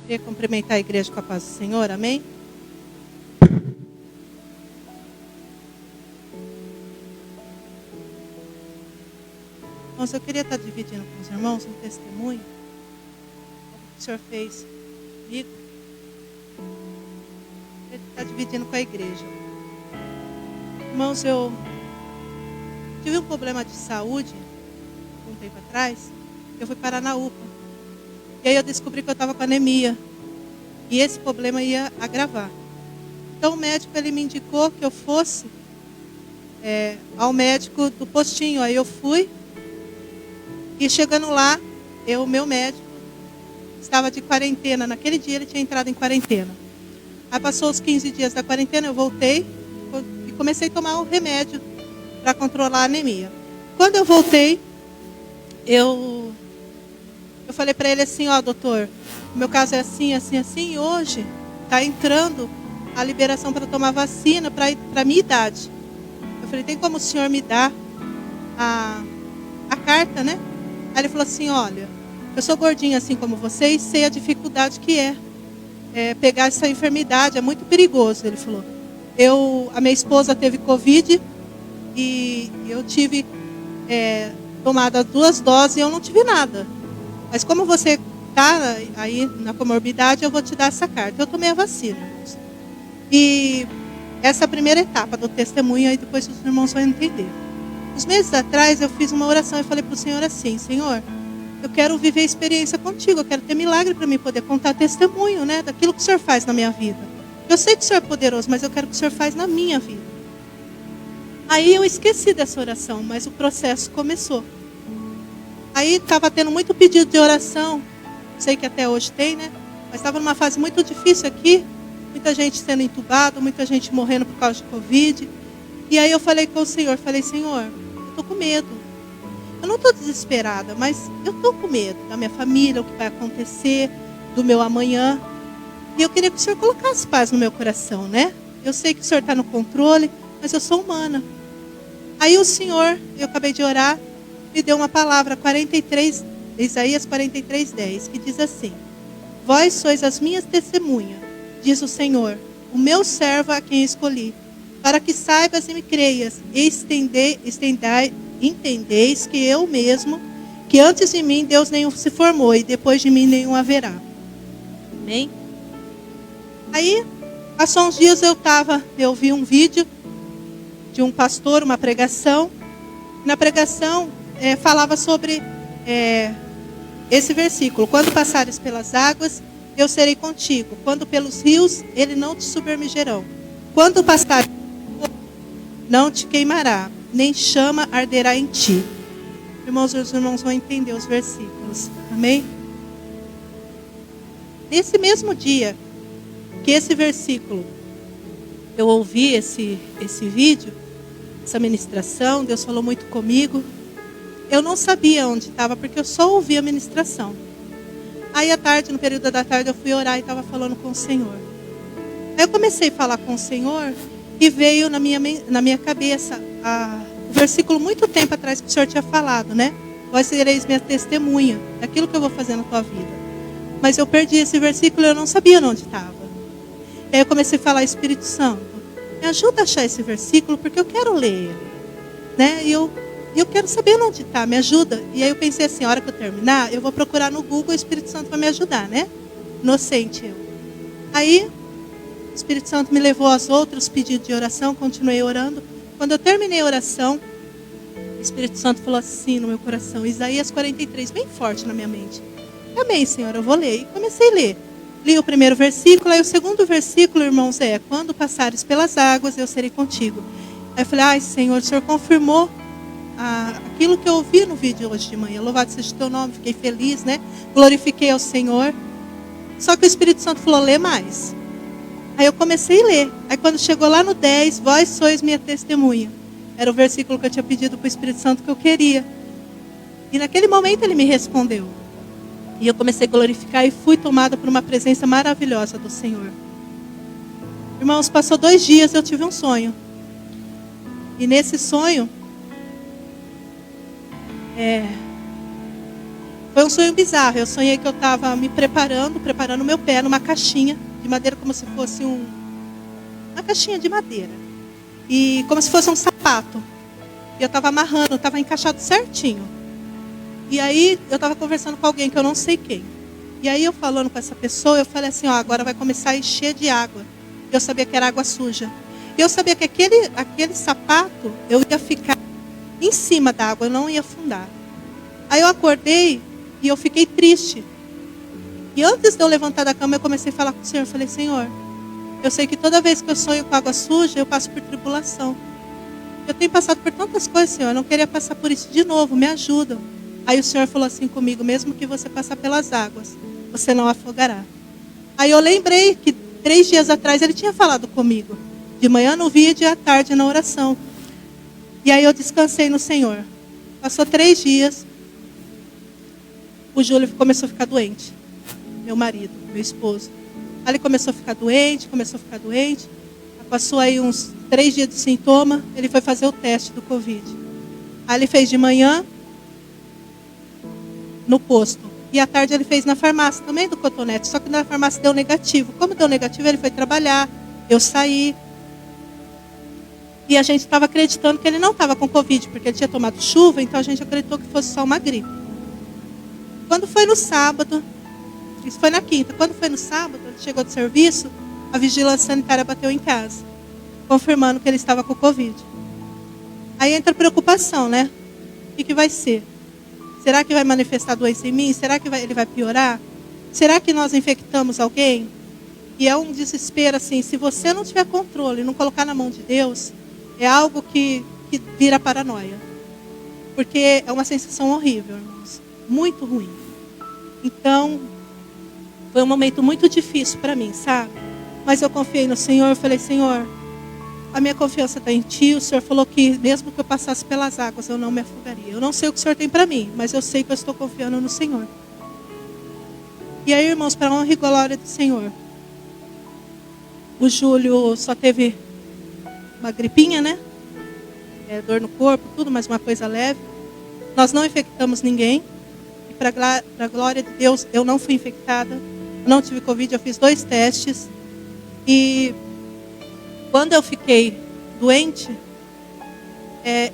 Queria cumprimentar a igreja com a paz do Senhor, amém? Irmãos, eu queria estar dividindo com os irmãos um testemunho que o Senhor fez comigo. Eu queria estar dividindo com a igreja. Irmãos, eu tive um problema de saúde um tempo atrás. Eu fui parar na UPA. E aí eu descobri que eu estava com anemia. E esse problema ia agravar. Então o médico ele me indicou que eu fosse ao médico do postinho. Aí eu fui. E chegando lá, meu médico estava de quarentena. Naquele dia ele tinha entrado em quarentena. Aí passou os 15 dias da quarentena, eu voltei e comecei a tomar o remédio para controlar a anemia. Quando eu voltei, eu falei para ele assim, ó, doutor, o meu caso é assim, assim, assim, e hoje está entrando a liberação para tomar vacina para a minha idade. Eu falei, tem como o senhor me dar a carta, né? Aí ele falou assim, olha, eu sou gordinha assim como você e sei a dificuldade que é pegar essa enfermidade, é muito perigoso, ele falou. A minha esposa teve Covid e eu tive tomado 2 doses e eu não tive nada. Mas como você está aí na comorbidade, eu vou te dar essa carta. Eu tomei a vacina. E essa é a primeira etapa do testemunho, aí depois os irmãos vão entender. Uns meses atrás eu fiz uma oração e falei para o Senhor assim, Senhor, eu quero viver a experiência contigo, eu quero ter milagre para mim poder contar testemunho, né, daquilo que o Senhor faz na minha vida. Eu sei que o Senhor é poderoso, mas eu quero que o Senhor faz na minha vida. Aí eu esqueci dessa oração, mas o processo começou. Aí estava tendo muito pedido de oração, sei que até hoje tem, né? Mas estava numa fase muito difícil aqui, muita gente sendo entubada, muita gente morrendo por causa de Covid. E aí eu falei com o Senhor, Senhor, eu estou com medo. Eu não estou desesperada, mas eu estou com medo da minha família, o que vai acontecer, do meu amanhã. E eu queria que o Senhor colocasse paz no meu coração, né? Eu sei que o Senhor está no controle, mas eu sou humana. Aí o Senhor, eu acabei de orar, me deu uma palavra, Isaías 43:10, que diz assim, vós sois as minhas testemunhas, diz o Senhor, o meu servo a quem escolhi, para que saibas e me creias, e entendeis que eu mesmo, que antes de mim Deus nenhum se formou, e depois de mim nenhum haverá. Amém? Aí, passou uns dias eu vi um vídeo de um pastor, uma pregação. Na pregação, falava sobre esse versículo. Quando passares pelas águas, eu serei contigo. Quando pelos rios, ele não te submergerão. Quando passares, não te queimará, nem chama arderá em ti. Irmãos, os irmãos vão entender os versículos. Amém? Nesse mesmo dia que esse versículo, eu ouvi esse vídeo, essa ministração, Deus falou muito comigo. Eu não sabia onde estava, porque eu só ouvia a ministração. Aí à tarde, no período da tarde, eu fui orar e estava falando com o Senhor. Aí eu comecei a falar com o Senhor e veio na minha cabeça o versículo muito tempo atrás que o Senhor tinha falado, né? Vós sereis minha testemunha daquilo que eu vou fazer na tua vida. Mas eu perdi esse versículo e eu não sabia onde estava. Aí eu comecei a falar, Espírito Santo, me ajuda a achar esse versículo, porque eu quero ler ele, né? E eu quero saber onde está, me ajuda. E aí eu pensei assim, a hora que eu terminar, eu vou procurar no Google, o Espírito Santo vai me ajudar, né? Inocente eu. Aí, o Espírito Santo me levou aos outros pedidos de oração, continuei orando. Quando eu terminei a oração, o Espírito Santo falou assim no meu coração, Isaías 43, bem forte na minha mente. Amém, Senhor, eu vou ler. E comecei a ler. Li o primeiro versículo, aí o segundo versículo, irmãos, quando passares pelas águas, eu serei contigo. Aí eu falei, Senhor, o Senhor confirmou aquilo que eu ouvi no vídeo hoje de manhã. Louvado seja o teu nome, fiquei feliz, né? Glorifiquei ao Senhor. Só que o Espírito Santo falou, lê mais. Aí eu comecei a ler. Aí quando chegou lá no 10, vós sois minha testemunha. Era o versículo que eu tinha pedido para o Espírito Santo que eu queria. E naquele momento ele me respondeu. E eu comecei a glorificar e fui tomada por uma presença maravilhosa do Senhor. Irmãos, passou 2 dias, eu tive um sonho. E nesse sonho, Foi um sonho bizarro. Eu sonhei que eu estava me preparando o meu pé numa caixinha de madeira, como se fosse uma caixinha de madeira. E como se fosse um sapato. E eu estava amarrando, estava encaixado certinho. E aí eu estava conversando com alguém que eu não sei quem. E aí eu falando com essa pessoa, eu falei assim, ó, agora vai começar a encher de água. Eu sabia que era água suja. E eu sabia que aquele sapato, eu ia ficar em cima da água, eu não ia afundar. Aí eu acordei e eu fiquei triste. E antes de eu levantar da cama, eu comecei a falar com o Senhor. Eu falei, Senhor, eu sei que toda vez que eu sonho com água suja, eu passo por tribulação. Eu tenho passado por tantas coisas, Senhor, eu não queria passar por isso de novo, me ajuda. Aí o Senhor falou assim comigo, mesmo que você passar pelas águas, você não afogará. Aí eu lembrei que 3 dias atrás ele tinha falado comigo. De manhã no vídeo e à tarde na oração. E aí eu descansei no Senhor. Passou 3 dias. O Júlio começou a ficar doente. Meu marido, meu esposo. Aí ele começou a ficar doente. Passou aí uns 3 dias de sintoma. Ele foi fazer o teste do Covid. Aí ele fez de manhã no posto. E à tarde ele fez na farmácia também do Cotonete. Só que na farmácia deu negativo. Como deu negativo, ele foi trabalhar. Eu saí. E a gente estava acreditando que ele não estava com Covid, porque ele tinha tomado chuva, então a gente acreditou que fosse só uma gripe. Quando foi no sábado, isso foi na quinta, quando foi no sábado, ele chegou do serviço, a vigilância sanitária bateu em casa, confirmando que ele estava com Covid. Aí entra a preocupação, né? O que vai ser? Será que vai manifestar doença em mim? Será que ele vai piorar? Será que nós infectamos alguém? E é um desespero assim, se você não tiver controle, não colocar na mão de Deus, é algo que vira paranoia. Porque é uma sensação horrível, irmãos. Muito ruim. Então, foi um momento muito difícil para mim, sabe? Mas eu confiei no Senhor, eu falei, Senhor, a minha confiança está em Ti. O Senhor falou que mesmo que eu passasse pelas águas, eu não me afogaria. Eu não sei o que o Senhor tem para mim, mas eu sei que eu estou confiando no Senhor. E aí, irmãos, para a honra e glória do Senhor, o Júlio só teve uma gripinha, né? Dor no corpo, tudo, mas uma coisa leve. Nós não infectamos ninguém. E para a glória de Deus, eu não fui infectada. Eu não tive Covid, eu fiz 2 testes. E quando eu fiquei doente,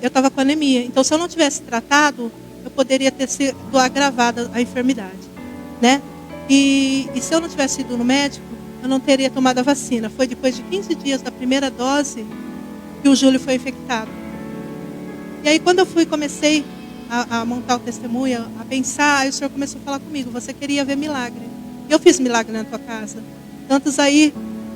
eu estava com anemia. Então, se eu não tivesse tratado, eu poderia ter sido agravada a enfermidade, né? E se eu não tivesse ido no médico, eu não teria tomado a vacina. Foi depois de 15 dias da primeira dose que o Júlio foi infectado. E aí quando eu comecei a montar o testemunho, a pensar, aí o Senhor começou a falar comigo, você queria ver milagre. Eu fiz milagre na tua casa. Tantos aí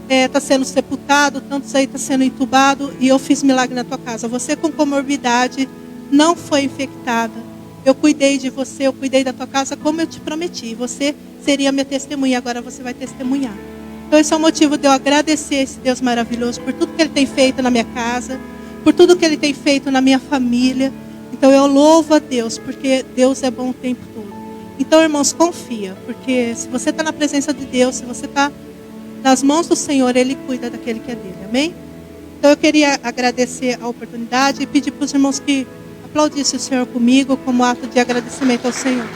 está sendo sepultado, tantos aí está sendo entubado, e eu fiz milagre na tua casa. Você com comorbidade não foi infectada. Eu cuidei de você, eu cuidei da tua casa como eu te prometi. Você seria minha testemunha, agora você vai testemunhar. Então esse é o motivo de eu agradecer esse Deus maravilhoso por tudo que Ele tem feito na minha casa, por tudo que Ele tem feito na minha família. Então eu louvo a Deus, porque Deus é bom o tempo todo. Então, irmãos, confia, porque se você está na presença de Deus, se você está nas mãos do Senhor, Ele cuida daquele que é dele, amém? Então eu queria agradecer a oportunidade e pedir para os irmãos que aplaudissem o Senhor comigo como ato de agradecimento ao Senhor.